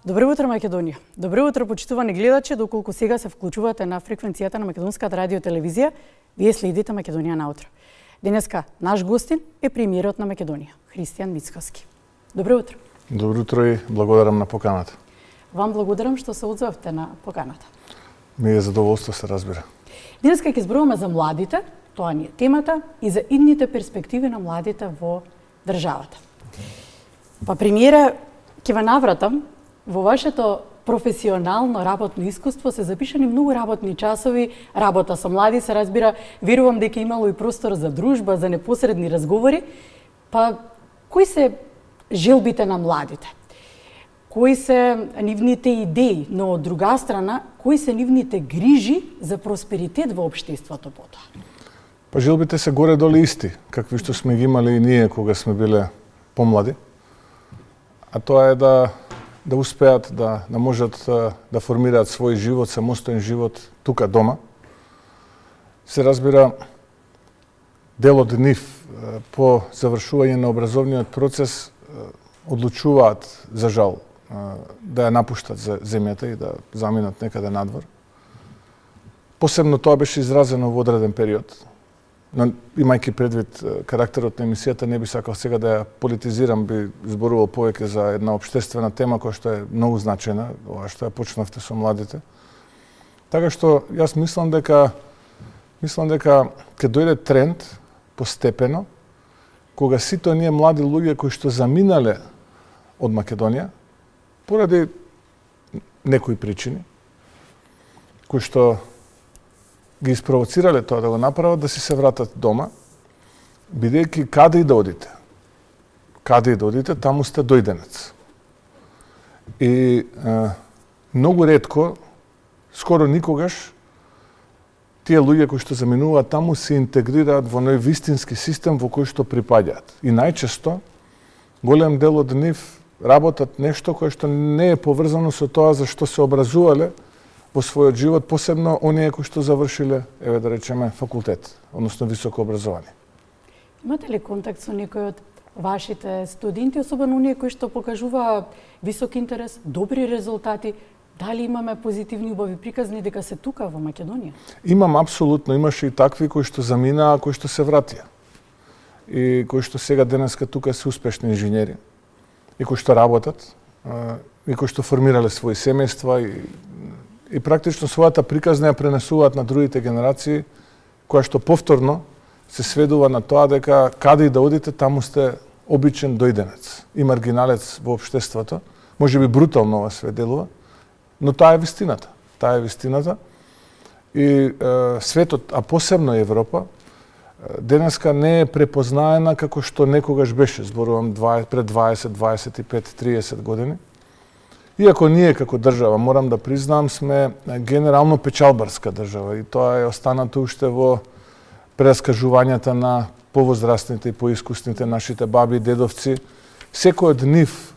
Добро утро, Македонија. Добро утро, почитувани гледачи, доколку сега се вклучувате на фреквенцијата на Македонската радио телевизија, вие следите Македонија наутро. Денеска наш гостин е премиерот на Македонија, Христијан Мицкоски. Добро утро. Добро утро и благодарам на поканата. Вам благодарам што се одзовте на поканата. Ми е задоволство, се разбира. Денеска ќе зборуваме за младите, тоа ни е темата, и за идните перспективи на младите во државата. Па премиера, ќе ве навратам, во вашето професионално работно искуство се запишани многу работни часови, работа со млади, се разбира, верувам дека имало и простор за дружба, за непосредни разговори. Па, кои се желбите на младите? Кои се нивните идеи, но од друга страна, кои се нивните грижи за просперитет во општеството потоа? Па желбите се горе-долу исти, какви што сме ги имали и ние кога сме биле помлади. А тоа е да успеат да можат да формираат свој живот, самостоен живот тука дома. Се разбира, дел од нив по завршување на образовниот процес одлучуваат, за жал, да ја напуштат земјата и да заминат некаде надвор. Посебно тоа беше изразено во одреден период. Но имајќи предвид карактерот на емисијата, не би сакал сега да ја политизирам, би зборувал повеќе за една општествена тема која што е многу значајна, ова што ја почнавте со младите. Така што јас мислам дека ќе дојде тренд постепено, кога сите оние млади луѓе кои што заминале од Македонија поради некои причини, кои што ги испровоцирале тоа да го направат, да си се вратат дома, бидејќи каде и да одите, таму сте дојденец. И многу ретко, скоро никогаш, тие луѓе кои што заминуваат таму се интегрираат во оној вистински систем во кој што припаѓаат. И најчесто, голем дел од нив работат нешто кое што не е поврзано со тоа за што се образувале во својот живот, посебно оние кои што завршиле, да речеме, факултет, односно високо образование. Имате ли контакт со некој од вашите студенти, особено оние кои што покажува висок интерес, добри резултати? Дали имаме позитивни убави приказни дека се тука во Македонија? Имам апсолутно, имаше и такви кои што заминаа, кои што се вратија. И кои што сега денеска тука се успешни инженери. И кои што работат, и кои што формирале своји семејства и практично својата приказна ја пренесуваат на другите генерации, која што повторно се сведува на тоа дека каде и да одите, таму сте обичен дојденец и маргиналец во општеството. Може би брутално ова све делува, но таа е вистината. Таа е вистината. И светот, а посебно Европа, денеска не е препознаена како што некогаш беше, зборувам пред 20, 25, 30 години. Иако ние како држава, морам да признам, сме генерално печалбарска држава и тоа е останато уште во прераскажувањата на повозрастните и поискусните нашите баби и дедовци. Секој од нив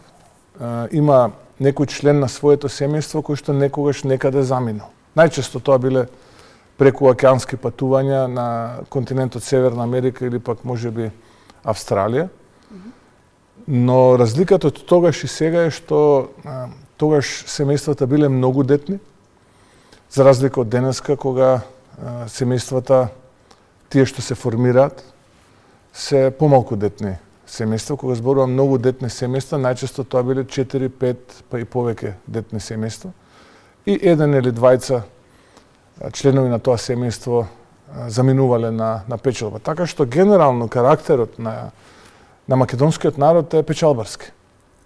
има некој член на своето семејство кој што некогаш некаде заминал. Најчесто тоа биле преку океански патувања на континентот Северна Америка или пак можеби Австралија. Но разликата од тогаш и сега е што тогаш семејствата биле многу детни, за разлика од денеска кога семејствата, тие што се формираат, се помалку детни семејства. Кога зборувам многу детни семејства, најчесто тоа биле 4, 5, па и повеќе детни семејства. И еден или двајца членови на тоа семејство заминувале на печалба. Така што генерално карактерот на македонскиот народ е печалбарски.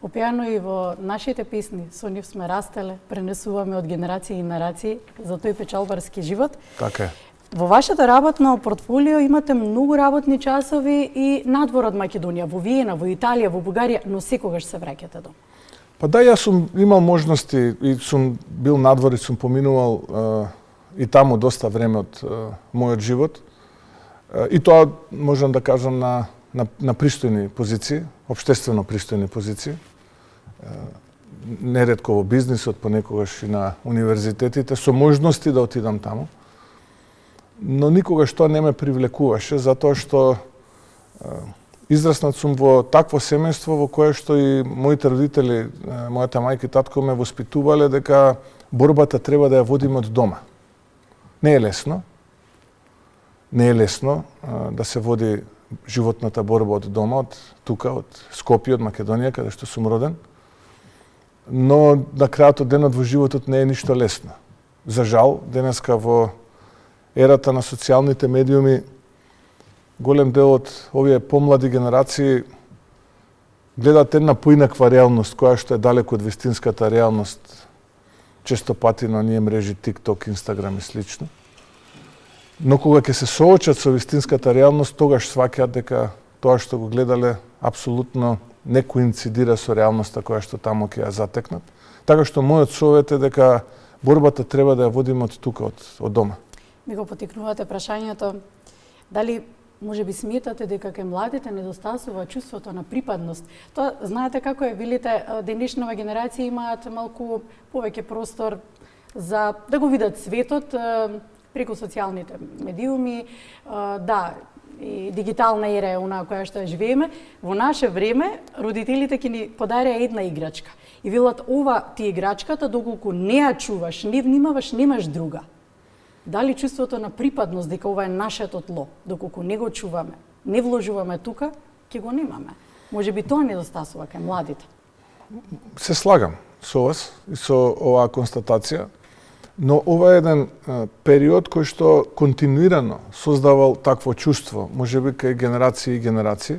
Опијано и во нашите песни, со нив сме растеле, пренесуваме од генерации и нарации за тој печалбарски живот. Така е. Во вашето работно портфолио имате многу работни часови и надвор од Македонија, во Виена, во Италија, во Бугарија, но секогаш се враќате дома. Па да, јас сум имал можности и сум бил надвор и сум поминувал и таму доста време од мојот живот. И тоа можам да кажам на пристојни позиции, општествено пристојни позиции. Неретко во бизнисот, понекогаш и на универзитетите, со можности да отидам таму. Но никогаш тоа не ме привлекуваше, затоа што израснат сум во такво семејство во кое што и моите родители, мојата мајка и татко ме воспитувале дека борбата треба да ја водиме од дома. Не е лесно. Не е лесно да се води животната борба од дома, од тука, од Скопје, од Македонија, каде што сум роден. Но на крајот од денот во животот не е ништо лесно. За жал, денеска во ерата на социјалните медиуми, голем дел од овие помлади генерации гледаат една поинаква реалност, која што е далеко од вистинската реалност, често пати на оние мрежи TikTok, Instagram и слично. Но кога ќе се соочат со вистинската реалност, тогаш сваќаат дека тоа што го гледале апсолутно не коинцидира со реалноста која што таму ќе ја затекнат. Така што мојот совет е дека борбата треба да ја водиме од тука, од дома. Ми го потикнувате прашањето, дали можеби сметате дека кај младите недостасува чувството на припадност? Тоа, знаете како е, велите, денешнава генерација имаат малку повеќе простор за да го видат светот преку социјалните медиуми, да, и дигитална ера е онаа која што ја живееме. Во наше време родителите ќе ни подареа една играчка и велат, ова ти играчката, доколку не ја чуваш, не внимаваш, немаш друга. Дали чувството на припадност дека ова е нашето тло, доколку не го чуваме, не вложуваме тука, ќе го немаме. Можеби тоа недостасува кај младите. Се слагам со вас и со оваа констатација, но ова е еден период кој што континуирано создавал такво чувство, можеби кај генерации и генерации.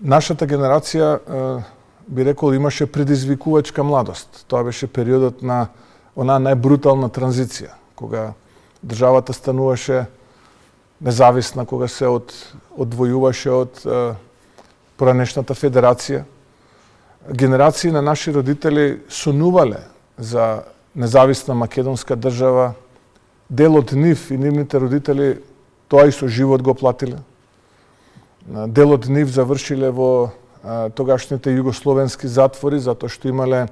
Нашата генерација, би рекол, имаше предизвикувачка младост. Тоа беше периодот на онаа најбрутална транзиција, кога државата стануваше независна, кога се одвојуваше од поранешната федерација. Генерации на наши родители сонувале за независна македонска држава. Дел од нив и нивните родители тоа и со живот го платиле. Дел од нив завршиле во тогашните југословенски затвори, затоа што имале,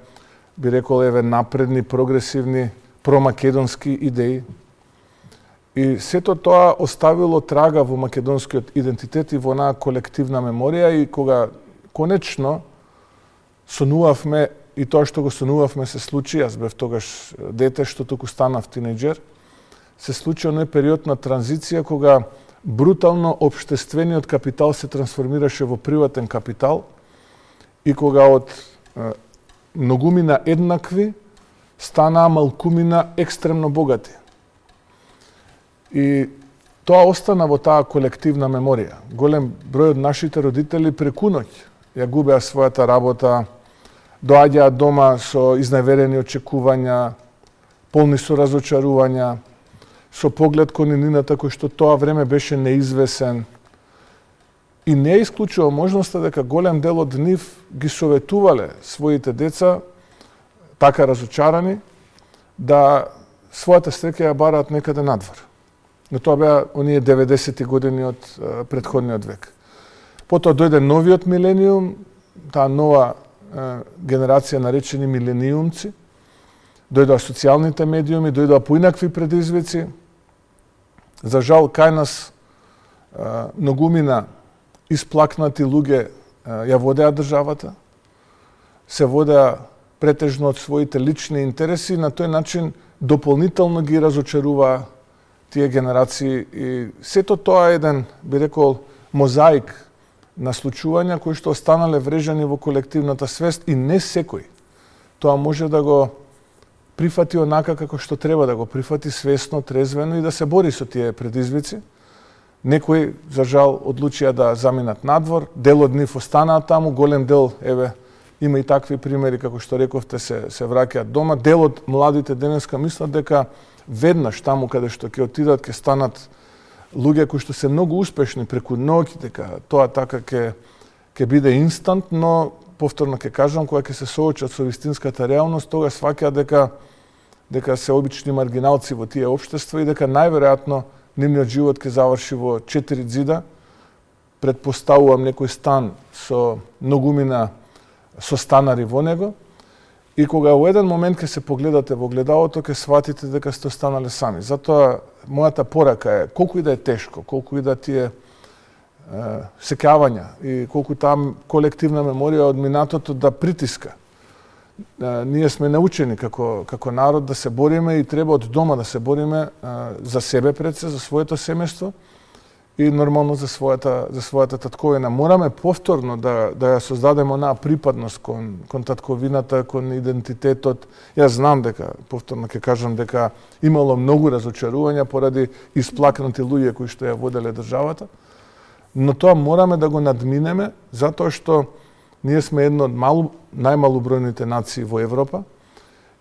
би рекол, напредни, прогресивни, промакедонски идеи. И сето тоа оставило трага во македонскиот идентитет и во онаа колективна меморија, и кога конечно сонувавме, и тоа што го сонувавме се случи, јас бев тогаш дете што туку станав тинејџер, се случи оној период на транзиција кога брутално општествениот капитал се трансформираше во приватен капитал и кога од многумина еднакви станаа малкумина екстремно богати. И тоа остана во таа колективна меморија. Голем број од нашите родители преку ноќ ја губеа својата работа, доаѓаат дома со изневерени очекувања, полни со разочарувања, со поглед кон иднината кој што тоа време беше неизвесен. И не исклучува можноста дека голем дел од нив ги советувале своите деца, така разочарани, да својата среќа ја бараат некаде надвор. Но тоа беа оние 90-ти години од претходниот век. Потоа дојде новиот милениум, таа нова генерација наречени милениумци, дојдоа социјалните медиуми, дојдоа поинакви предизвици. За жал, кај нас многумина исплакнати луѓе ја водеа државата, се водеа претежно од своите лични интереси, на тој начин дополнително ги разочаруваа тие генерации. И сето тоа е еден, би рекол, мозаик на случувања кои што останале врежани во колективната свест, и не секој тоа може да го прифати онака како што треба да го прифати, свесно, трезвено, и да се бори со тие предизвици. Некои, за жал, одлучија да заминат надвор, дел од нив останаа таму, голем дел, има и такви примери, како што рековте, се враќаат дома. Дел од младите денеска мислат дека веднаш таму каде што ќе отидат, ќе станат луѓе кои што се многу успешни преку ноќ, дека тоа така ќе биде инстант, но повторно ќе кажам, кога ќе се соочат со вистинската реалност, тога сваќаат дека се обични маргиналци во тие општества и дека најверојатно нивниот живот ќе заврши во 4 ѕида. Предпоставувам некој стан со многумина состанари во него, и кога во еден момент ќе се погледате во огледалото, ќе сватите дека сте останале сами. Затоа мојата порака е, колку и да е тешко, колку и да ти е сеќавања и колку таа колективна меморија од минатото да притиска. Ние сме научени како народ да се бориме и треба од дома да се бориме за себе пред се, за своето семејство и нормално за својата татковина. Мораме повторно да ја создадеме онаа припадност кон татковината, кон идентитетот. Јас знам дека, повторно ќе кажам дека имало многу разочарувања поради исплакнати луѓе кои што ја воделе државата, но тоа мораме да го надминеме затоа што ние сме една од најмалобројните нации во Европа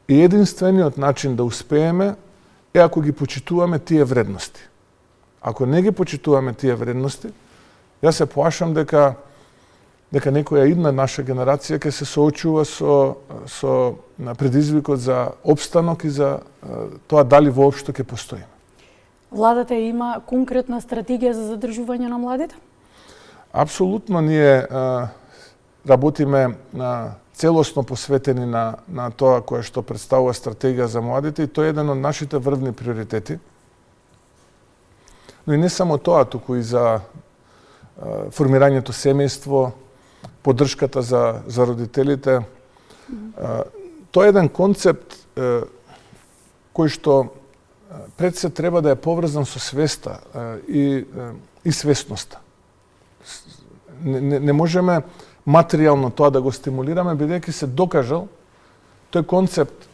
и единствениот начин да успееме е ако ги почитуваме тие вредности. Ако не ги почитуваме тие вредности, јас се плашам дека некоја идна наша генерација ќе се соочува со предизвикот за опстанок и за тоа дали воопшто ќе постоиме. Владата има конкретна стратегија за задржување на младите? Апсолутно, ние работиме целосно посветени на тоа кое што представува стратегија за младите и тоа е еден од нашите врвни приоритети. Но и не само тоа, туку и за формирањето семејство, поддршката за родителите. Тоа е еден концепт кој што пред се треба да е поврзан со свеста и свесноста. Не можеме материјално тоа да го стимулираме, бидејќи се докажал тој концепт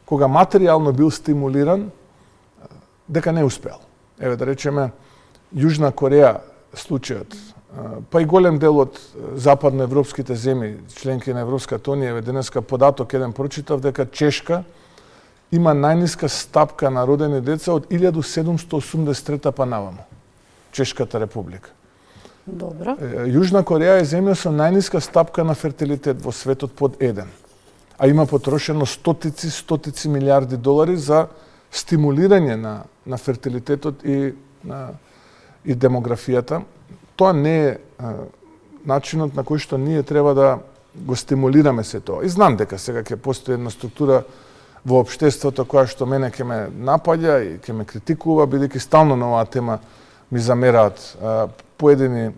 кога материјално бил стимулиран дека не успеал. Еве да речеме Јужна Кореја случајот, па и голем дел од западноевропските земји, членки на Европската унија, еве денеска податок еден прочитав дека Чешка има најниска стапка на родени деца од 1783 па наваму. Чешката република. Добро. Јужна Кореја е земја со најниска стапка на фертилитет во светот под 1. А има потрошено стотици милиарди долари за стимулирање на фертилитетот и демографијата. Тоа не е начинот на кој што ние треба да го стимулираме се тоа. И знам дека сега ќе постои една структура во општеството која што мене ќе ме напаѓа и ќе ме критикува, бидејќи стално на оваа тема ми замераат поедини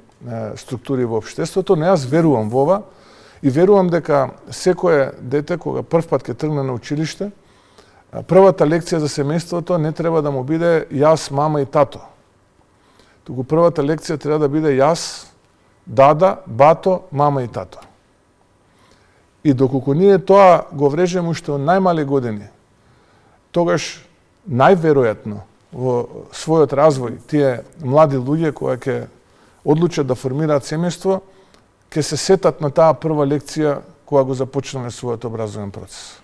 структури во општеството, но јас верувам во ова и верувам дека секое дете кога првпат ќе тргне на училиште, првата лекција за семејството не треба да му биде јас, мама и тато. Туку првата лекција треба да биде јас, дада, бато, мама и тато. И доколку ние тоа го врежеме уште од најмали години, тогаш најверојатно во својот развој тие млади луѓе кои ќе одлучат да формираат семејство, ќе се сетат на таа прва лекција кога го започнале својот образовен процес.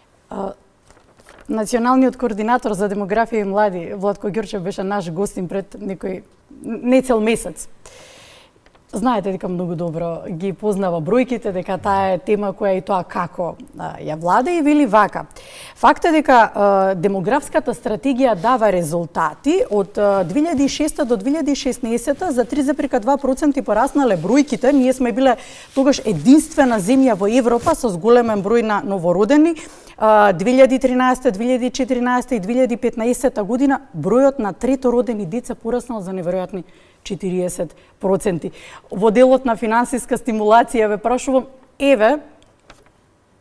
Националниот координатор за демографија и млади, Владко Ѓорчев, беше наш гостин пред не цел месец. Знаете дека многу добро ги познава бројките, дека таа е тема која и тоа како ја влада и вели вака. Факт е дека демографската стратегија дава резултати. Од 2006 до 2016 за 3,2% пораснале бројките. Ние сме биле тогаш единствена земја во Европа со зголемен број на новородени. 2013, 2014 и 2015 година бројот на третородени деца пораснал за неверојатни 40%. Во делот на финансиска стимулација ве прашувам, еве,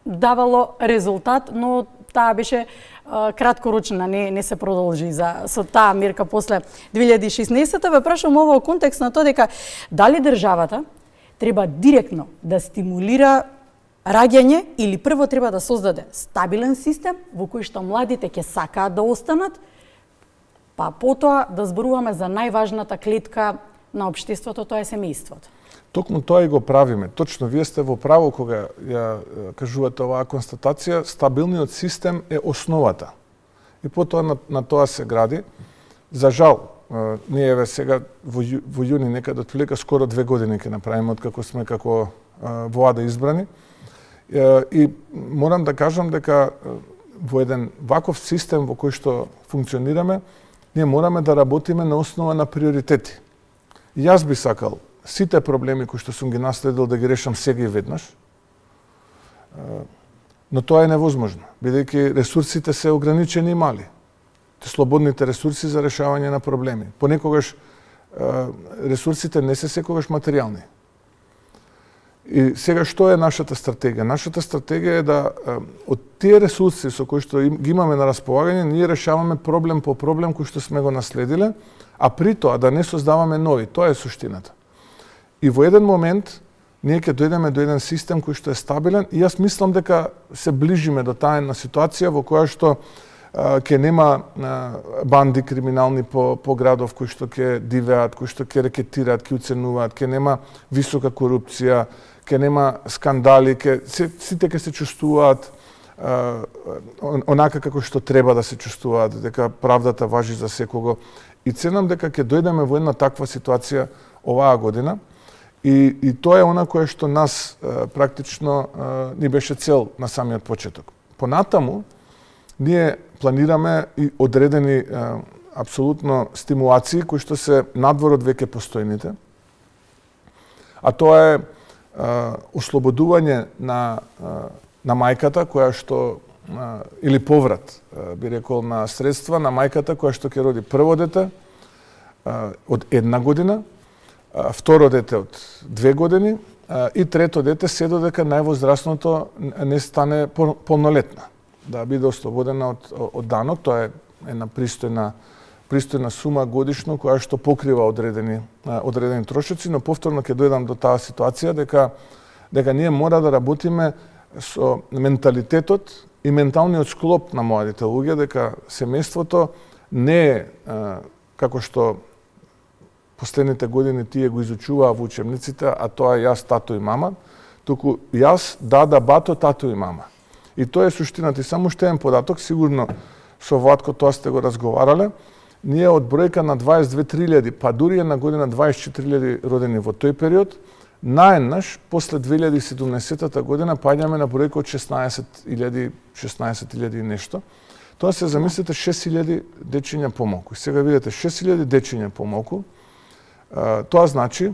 давало резултат, но таа беше краткорочна, не се продолжи со таа мерка после 2016. Ве прашувам ова во контекст на тоа дека дали државата треба директно да стимулира раѓање или прво треба да создаде стабилен систем во кој што младите ќе сакаат да останат, па потоа да зборуваме за најважната клетка на општеството, тоа е семејството. Токму тоа и го правиме. Точно, вие сте во право кога ја кажувате оваа констатација, стабилниот систем е основата. И потоа на тоа се гради. За жал, ние еве сега во јуни некаде отприлика скоро 2 години ќе направиме откако сме како влада избрани. И морам да кажам дека во еден ваков систем во кој што функционираме, ние мораме да работиме на основа на приоритети. И јас би сакал сите проблеми кои што сум ги наследил да ги решам сега и веднаш, но тоа е невозможно, бидејќи ресурсите се ограничени и мали. Слободните ресурси за решавање на проблеми. Понекогаш ресурсите не се секогаш материјални. И сега што е нашата стратегија? Нашата стратегија е да од тие ресурси со кои што ги имаме на располагање, ние решаваме проблем по проблем кој што сме го наследиле, а при тоа да не создаваме нови. Тоа е суштината. И во еден момент ние ќе дојдеме до еден систем кој што е стабилен и јас мислам дека се ближиме до таа една ситуација во која што ќе нема банди криминални по градов кои што ќе дивеат, кои што ќе рекетираат, ќе уценуваат, ќе нема висока корупција, ќе нема скандали, сите ќе се чувствуваат онака како што треба да се чувствуваат, дека правдата важи за секого. И ценам дека ќе дојдеме во една таква ситуација оваа година. И тоа е она кое што нас практично ни беше цел на самиот почеток. Понатаму, ние планираме и одредени апсолутно стимулации кои што се надвор од веќе постојните. А тоа е ослободување на мајката која што или поврат, би рекол, на средства на мајката која што ќе роди прво дете од 1 година, второ дете од 2 години и трето дете се додека највозрастното не стане полнолетна, да биде ослободена од данок. Тоа е една пристојна сума годишно која што покрива одредени трошоци, но повторно ќе дојдам до таа ситуација дека ние мора да работиме со менталитетот и менталниот склоп на младите луѓе, дека семејството не е како што последните години тие го изучуваа во учебниците, а тоа е јас, тато и мама, туку јас, дада, бато, тато и мама. И тоа е суштината. И само уште еден податок, сигурно со Владко тоа сте го разговарале, ние од бројка на 22-3 па дури една година 24.000 родени во тој период, наеднаш, после 2017 година, паѓаме на бројка од 16.000 и нешто. Тоа се замислите 6.000 дечиња помалку. Сега видите 6.000 дечиња помалку. Тоа значи,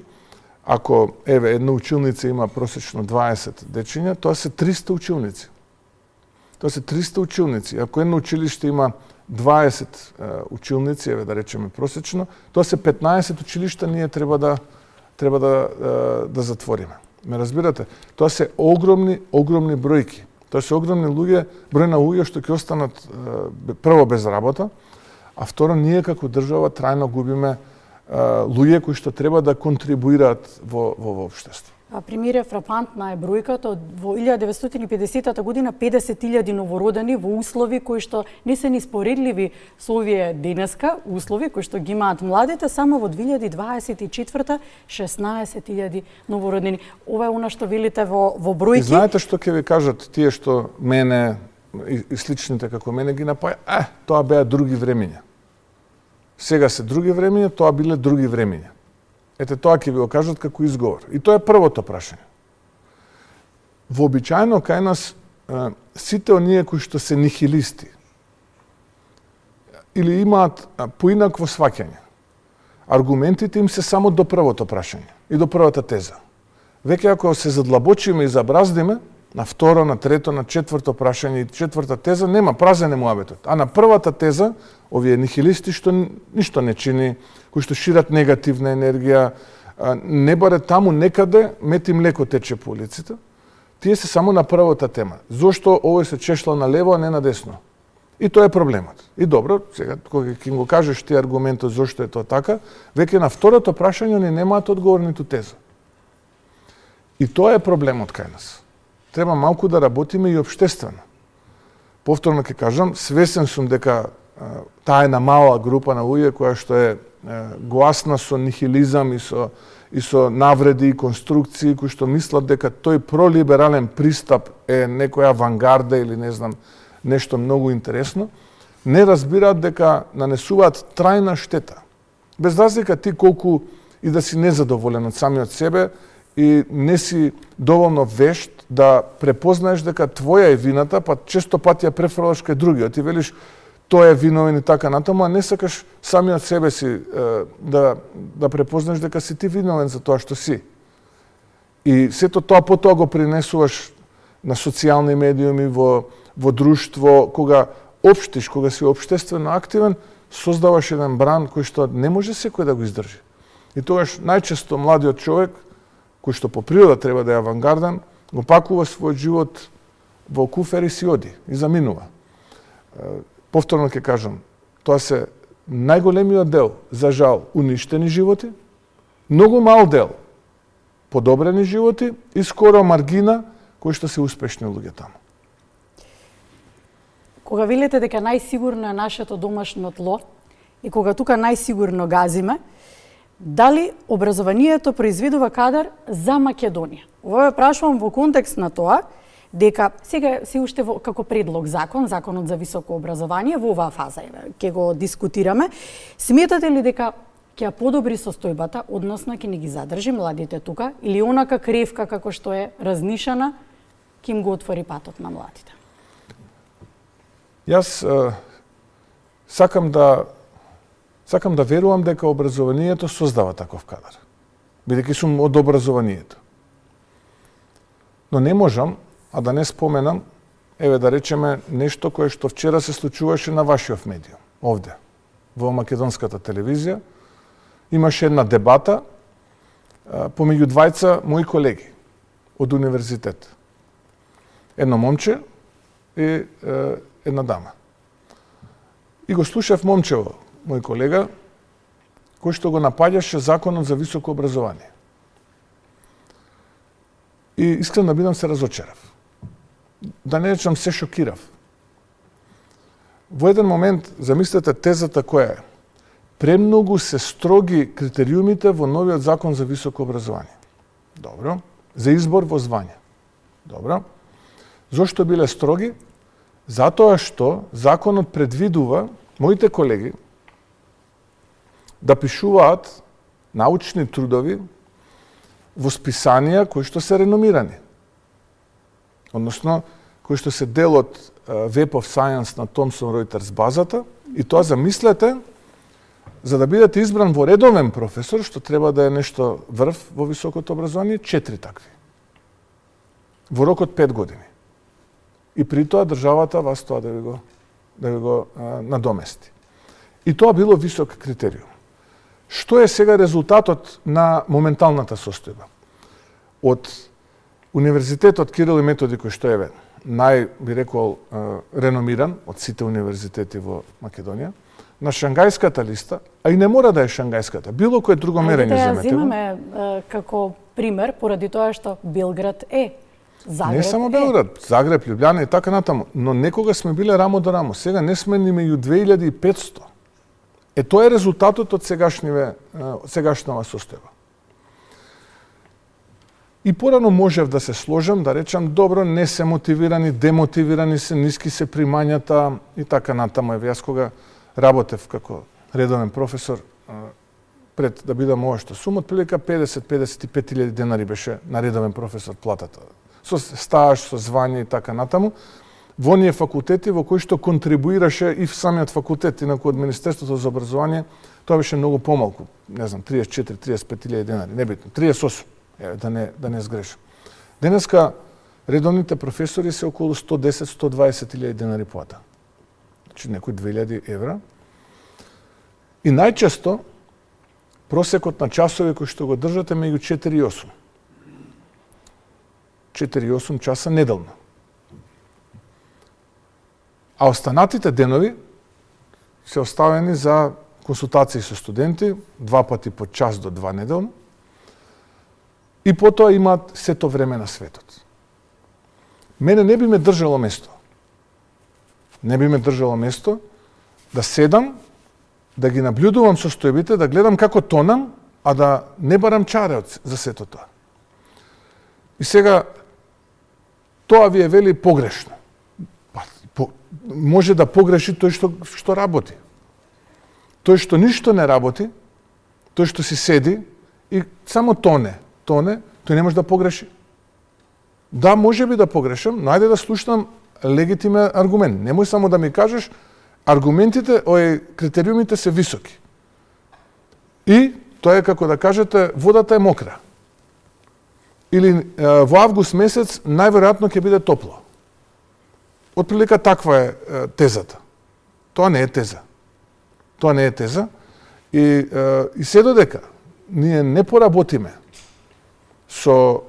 ако една училница има просечно 20 дечиња, тоа се 300 училници. Тоа се 300 училници. Ако едно училиште има 20 училници, да речеме просечно, тоа се 15 училишта ние треба да затвориме. Ме разбирате? Тоа се огромни бројки. Тоа се огромни број на луѓе што ќе останат прво без работа, а второ ние како држава трајно губиме луѓе кои што треба да контрибуираат во општество. Премиере, фрапантна е бројката. Во 1950 година 50.000 новородени во услови кои што не се ни споредливи со овие денеска услови кои што ги имаат младите, само во 2024 16.000 новородени. Ова е она што велите во бројки. И знаете што ќе ви кажат тие што мене и сличните како мене ги напаја? Тоа беа други времиња. Сега се други времиња, тоа биле други времиња. Ете, тоа ќе ви го кажат како изговор. И тоа е првото прашање. Вообичаено кај нас сите оние кои што се нихилисти или имаат поинакво сваќање, аргументите им се само до првото прашање и до првата теза. Веќе ако се задлабочиме и забраздиме, на второ, на трето, на четврто прашање и четврта теза, нема, празен е муабетот. А на првата теза, овие нихилисти што ништо не чини, кои што шират негативна енергија, не баре таму некаде, мети млеко тече по улиците, тие се само на првата тема. Зошто овој се чешла на лево, а не на десно? И тоа е проблемот. И добро, сега, кога ќе го кажеш ти аргументот зошто е тоа така, веќе на второто прашање они немаат одговор ниту теза. И тоа е проблемот кај нас. Треба малку да работиме и општествено. Повторно ќе кажам, свесен сум дека таа една мала група на луѓе која што е гласна со нихилизам и со навреди и конструкции кои што мислат дека тој пролиберален пристап е некоја авангарда или не знам нешто многу интересно, не разбираат дека нанесуваат трајна штета. Без разлика ти колку и да си незадоволен од самиот себе и не си доволно вешт да препознаеш дека твоја е вината, па често пати ја префрлаш кај другиот. Ти велиш тој е виновен и така натаму, а не сакаш самиот себе си да препознаеш дека си ти виновен за тоа што си. И сето тоа потоа го принесуваш на социјални медиуми, во друштво, кога си општествено активен, создаваш еден бран кој што не може секој да го издржи. И тогаш најчесто младиот човек, кој што по природа треба да е авангарден, го пакува својот живот во куфер и си оди, и заминува. Повторно ќе кажам, тоа се најголемиот дел, за жал, уништени животи, многу мал дел, подобрени животи и скоро маргина кои што се успешни луѓе таму. Кога велите дека најсигурно е нашето домашно тло и кога тука најсигурно газиме, дали образованието произведува кадар за Македонија? Ова ве прашувам во контекст на тоа дека сега се уште како предлог законот за високо образование во оваа фаза ќе го дискутираме. Сметате ли дека ќе подобри состојбата, односно ќе не ги задржи младите тука или онака кревка како што е разнишана ќе им го отвори патот на младите? Јас сакам да верувам дека образованието создава таков кадар, бидејќи сум од образованието. Но не можам а да не споменам, еве да речеме, нешто кое што вчера се случуваше на вашиот медиум, овде, во македонската телевизија. Имаше една дебата помеѓу двајца мои колеги од универзитет. Едно момче и една дама. И го слушав момчево, мој колега, кој што го напаѓаше законот за високо образование. И искрено да бидам се разочарав. Да не речам се шокирав. Во еден момент, замислете тезата која е. Премногу се строги критериумите во новиот закон за високо образование. Добро. За избор во звање. Добро. Зошто биле строги? Затоа што законот предвидува моите колеги да пишуваат научни трудови во списанија кои што се реномирани. Односно, кои што се дел од Web of Science на Thomson Reuters базата, и тоа замислете, за да бидете избран во редовен професор, што треба да е нешто врв во високото образование, 4 такви. Во рок од 5 години. И при тоа државата вас тоа да ви го надомести. И тоа било висок критериум. Што е сега резултатот на моменталната состојба? Од Универзитетот Кирил и Методи, кој што е би рекол реномиран од сите универзитети во Македонија, на Шангајската листа, а и не мора да е Шангајската, било кое друго мерење земете. Ајде да земаме како пример, поради тоа што Белград е. Загреб не само Белград, Загреб, Лјубљана и така натаму, но некога сме биле рамо до рамо, сега не сме ни меѓу 2500. Тоа е резултатот од сегашнава состојба. И порано можев да се сложам, да речам, добро, не се мотивирани, демотивирани се, ниски се примањата и така натаму. Еве, јас кога работев како редовен професор, пред да бидам ова што сум, отприлика 50-55 денари беше на редовен професор платата. Со стаж, со звање и така натаму. Во оние факултети во кои што контрибуираше и в самиот факултет, инаку од Министерството за образование, тоа беше многу помалку, не знам, 34-35 денари, небитно, 38, да не сгрешам. Денеска редовните професори се околу 110-120 денари плата. Значи некои 2000 евра. И најчесто просекот на часови кои што го држате меѓу 4 и 8. 4 и 8 часа неделно. А останатите денови се оставени за консултации со студенти, 2 пати по час до 2 неделно, и потоа имаат сето време на светот. Мене не би ме држало место. Не би ме држало место да седам, да ги наблюдувам состојбите, да гледам како тонам, а да не барам чаре за сето тоа. И сега, тоа ви е вели погрешно. Може да погреши тој што работи. Тој што ништо не работи, тој што си седи и само тоне, тој не може да погреши. Да, може би да погрешам, но ајде да слушнам легитимен аргумент. Немој само да ми кажеш, аргументите, критериумите се високи. И тоа е како да кажете, водата е мокра. Или во август месец најверојатно ќе биде топло. Отприлика таква е тезата. Тоа не е теза. Тоа не е теза. И се додека ние не поработиме со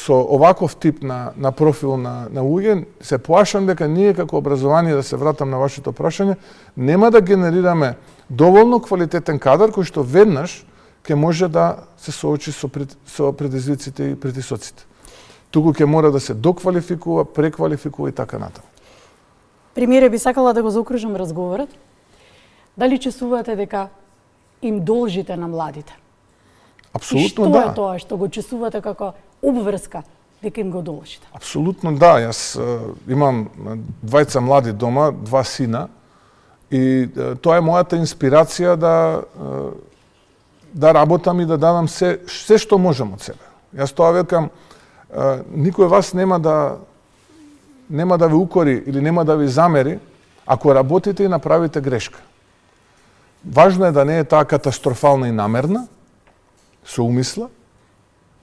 оваков тип на профил на луѓе, се плашам дека ние како образование, да се вратам на вашето прашање, нема да генерираме доволно квалитетен кадар кој што веднаш ќе може да се соочи со предизвиците и притисоците. Туку ќе мора да се доквалификува, преквалификува и така натаму. Премиере, би сакала да го заокружам разговорот. Дали чувствувате дека им должите на младите? Апсолутно да. да. Што е тоа што го чувствувате како обврска дека им го должите? Апсолутно да. Јас имам двајца млади дома, 2 сина, и тоа е мојата инспирација да работам и да дадам се што можам од себе. Јас тоа велкам, никој вас нема да ви укори или нема да ви замери ако работите и направите грешка. Важно е да не е таа катастрофална и намерна, со умисла,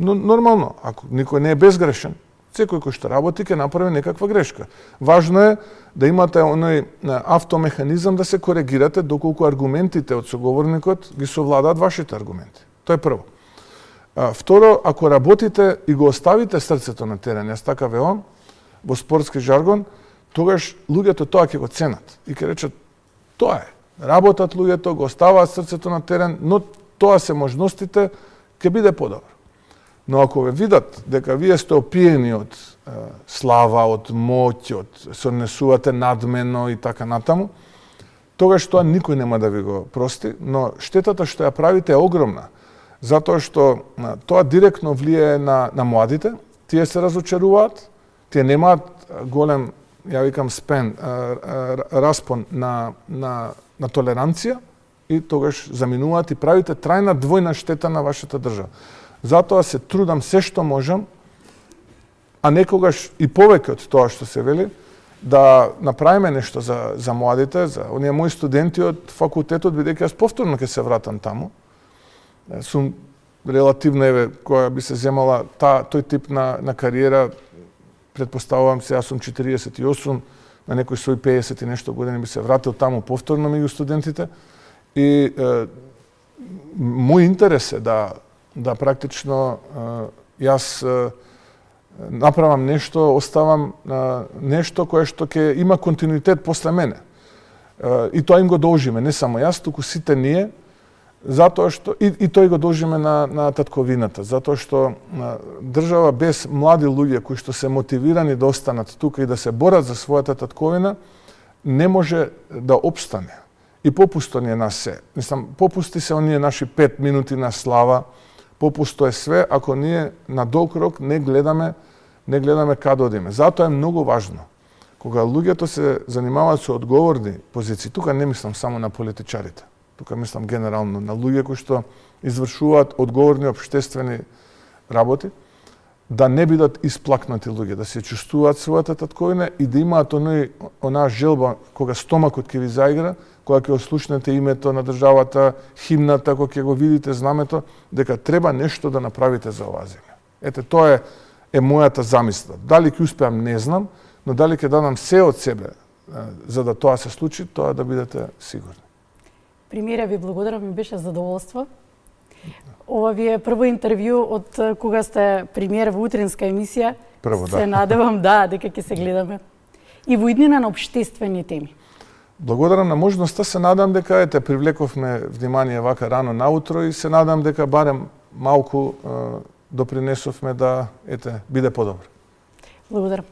но нормално, ако никој не е безгрешен, секој кој што работи ќе направи некаква грешка. Важно е да имате оној автомеханизам да се коригирате доколку аргументите од соговорникот ги совладаат вашите аргументи. Тоа е прво. Второ, ако работите и го оставите срцето на терен, јас така велам, во спортски жаргон, тогаш луѓето тоа ќе го ценат и ќе речат тоа е. Работат луѓето, го оставаат срцето на терен, но тоа се можностите, ќе биде подобро. Но ако ве видат дека вие сте опиени од слава, од моќ, се однесувате надмено и така натаму, тогаш тоа никој нема да ви го прости, но штетата што ја правите е огромна, затоа што тоа директно влијае на младите, тие се разочаруваат, тие немаат голем, ја викам спен, распон на толеранција и тогаш заминуваат и правите трајна двојна штета на вашата држава. Затоа се трудам се што можам, а некогаш и повеќе од тоа што се вели, да направиме нешто за младите, за оние мои студенти од факултетот, бидејќи јас повторно ќе се вратам таму. Сум релативно, која би се земала тој тип на кариера, предпоставувам се, јас сум 48, на некој свој 50 и нешто години би се вратил таму повторно меѓу студентите. И мој интерес е да практично јас направам нешто, оставам нешто кое што ќе има континуитет после мене. И тоа им го должиме, не само јас, туку сите ние, затоа што и тој го должиме на татковината, затоа што држава без млади луѓе кои што се мотивирани да останат тука и да се борат за својата татковина, не може да опстане. И попусто ни е нас се. Мислам, попусти се оние наши 5 минути на слава, попусто е све ако ние на долг рок не гледаме каде одиме. Затоа е многу важно кога луѓето се занимаваат со одговорни позиции, тука не мислам само на политичарите, тука мислам генерално на луѓе кои што извршуваат одговорни општествени работи, да не бидат исплакнати луѓе, да се чувствуваат својата татковина и да имаат онаа желба кога стомакот ќе ви заигра, кога ќе ослушнете името на државата, химната, кога ќе го видите знамето, дека треба нешто да направите за оваа земја. Ете, тоа е мојата замисла. Дали ќе успеам, не знам, но дали ќе дадам се од себе за да тоа се случи, тоа да бидете сигурни. Премиере, ви благодарам, ми беше задоволство. Ова ви е прво интервју од кога сте премиер во утринска емисија. Прво, да. Се надевам, дека ќе се гледаме. И во иднина на општествени теми. Благодарам на можноста, се надам дека привлековме внимание вака рано наутро и се надам дека барем малку допринесовме да биде подобро. Благодарам.